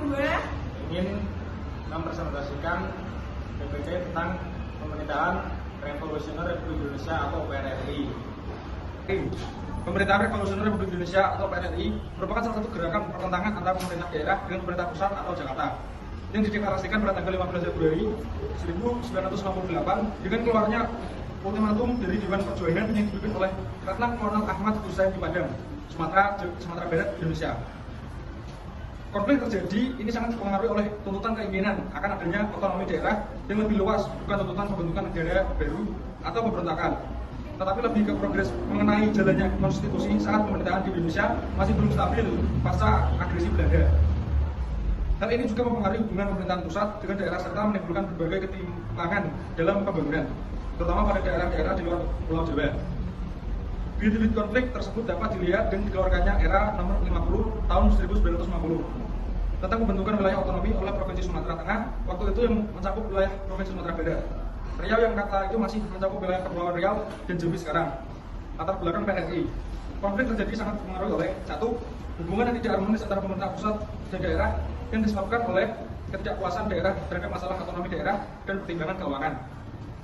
kedua ingin mempresentasikan PPT tentang pemerintahan revolusioner Republik Indonesia atau PRRI. Pemerintahan revolusioner Republik Indonesia atau PRRI merupakan salah satu gerakan pertentangan antara pemerintah daerah dengan pemerintah pusat atau Jakarta yang dideklarasikan pada tanggal 15 Februari 1958 dengan keluarnya ultimatum dari Dewan Perjuangan yang dipimpin oleh Letnan Kolonel Ahmad Hussein di Padang, Sumatera Barat, Indonesia. Konflik terjadi ini sangat dipengaruhi oleh tuntutan keinginan akan adanya otonomi daerah yang lebih luas, bukan tuntutan pembentukan negara baru atau pemberontakan, tetapi lebih ke progres mengenai jalannya konstitusi saat pemerintahan di Indonesia masih belum stabil pasca agresi Belanda. Hal ini juga mempengaruhi hubungan pemerintahan pusat dengan daerah serta menimbulkan berbagai ketimpangan dalam pembangunan, terutama pada daerah-daerah di luar Pulau Jawa. Bibit-bibit konflik tersebut dapat dilihat dengan dikeluarkannya era nomor 50 tahun 1950 tentang pembentukan wilayah otonomi oleh Provinsi Sumatera Tengah, waktu itu yang mencakup wilayah Provinsi Sumatera Barat. Riau yang kata itu masih mencakup wilayah Kepulauan Riau dan Jambi sekarang. Latar belakang PRRI. Konflik terjadi sangat dipengaruhi oleh satu, hubungan yang tidak harmonis antara pemerintah pusat dan daerah yang disebabkan oleh ketidakpuasan daerah terhadap masalah otonomi daerah dan pertimbangan keuangan.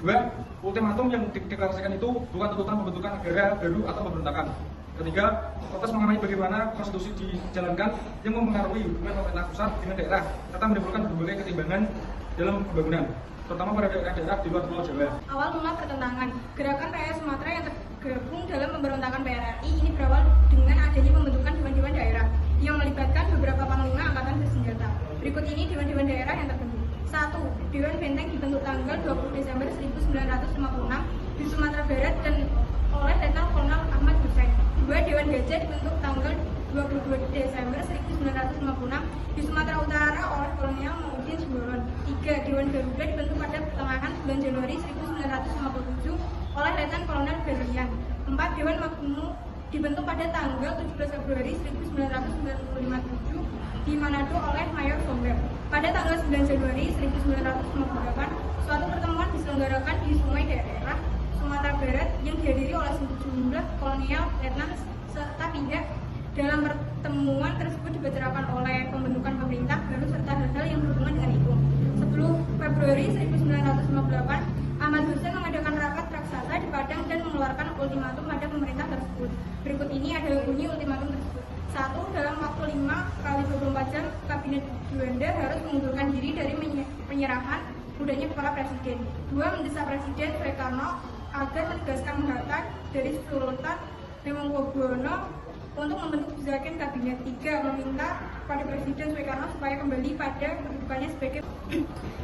Dua, ultimatum yang dideklarasikan itu bukan tuntutan pembentukan negara baru atau pemberontakan. Ketiga, protes mengenai bagaimana konstitusi dijalankan yang mempengaruhi hubungan pemerintah pusat dengan daerah serta menimbulkan berbagai ketimbangan dalam pembangunan, terutama pada daerah-daerah di luar Pulau Jawa. awal mula pertentangan. Gerakan rakyat Sumatera yang tergabung dalam pemberontakan PRRI ini berawal dengan adanya pembentukan dewan-dewan daerah yang melibatkan beberapa panglima angkatan bersenjata. Berikut ini dewan-dewan daerah yang terbentuk. 1. Dewan Benteng dibentuk tanggal 20 Desember 1956 di Sumatera Barat dan oleh Letnan Kolonel Ahmad Hussein. 2. Dewan Gajah dibentuk tanggal 22 Desember 1956 di Sumatera Utara oleh Kolonel Maudin Suboron. 3. Dewan Garuda dibentuk pada pertengahan bulan Januari 1957 oleh Letnan Kolonel Berlian. 4. Dewan Makmum dibentuk pada tanggal 17 Februari 1997 di Manado oleh Mayor Somber. Pada tanggal 9 Januari 1958, suatu pertemuan diselenggarakan di Sungai Daerah Sumatera Barat yang dihadiri oleh sejumlah kolonial, letnan, serta pihak. Dalam pertemuan tersebut dibicarakan oleh pembentukan pemerintah baru serta hal-hal yang berhubungan dengan itu. 10 Februari 1958, Ahmad Hussein mengadakan rapat raksasa di Padang dan mengeluarkan ultimatum pada pemerintah tersebut. Berikut ini adalah bunyi ultimatum tersebut. 1. Dalam waktu 5 kali 24 jam, Kabinet Juanda harus mengundurkan diri dari penyerahan mudanya kepala presiden. 2. Mendesak Presiden Soekarno agar menegaskan menghadap dari Sultan Hamengkubuwono untuk membentuk susunan kabinet. 3. Meminta pada Presiden Soekarno supaya kembali pada kedudukannya sebagai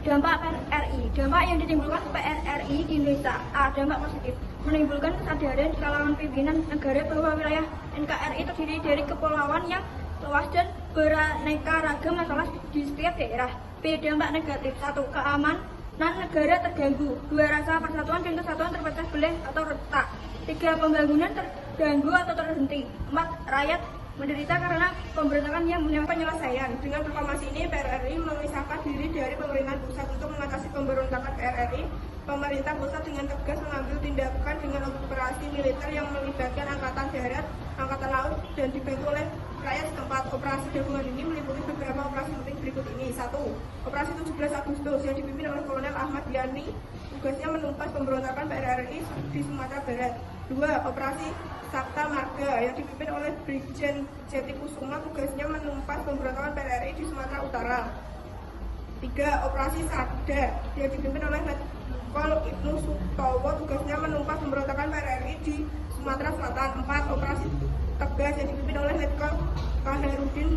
Dampak PRRI. Dampak yang ditimbulkan PRRI di Indonesia. A. Dampak positif. Menimbulkan kesadaran di kalangan pimpinan negara bahwa wilayah NKRI terdiri dari kepulauan yang luas dan beraneka ragam masalah di setiap daerah. B. Dampak negatif. 1. Keamanan negara terganggu. 2. Rasa persatuan dan kesatuan terpecah belah atau retak. 3. Pembangunan terganggu atau terhenti. 4. Rakyat menderita karena pemberontakan yang penyelesaian. Dengan proklamasi ini, PRRI memisahkan diri dari pemerintahan pusat. Untuk mengatasi pemberontakan PRRI, pemerintah pusat dengan tegas mengambil tindakan dengan operasi militer yang melibatkan angkatan darat, angkatan laut, dan dibantu oleh rakyat setempat. Operasi gabungan ini meliputi beberapa operasi penting berikut ini. 1. Operasi 17 Agustus yang dipimpin oleh Kolonel Ahmad Yani, tugasnya menumpas pemberontakan PRRI di Sumatera Barat. 2. Operasi Sabta Marga yang dipimpin oleh Brigjen Jati Kusuma, tugasnya menumpas pemberontakan PRRI di Sumatera Utara. 3. Operasi Sada yang dipimpin oleh Letkol Ibnu Sutowo, tugasnya menumpas pemberontakan PRRI di Sumatera Selatan. 4. Operasi Tegas yang dipimpin oleh Letkol Kaharudin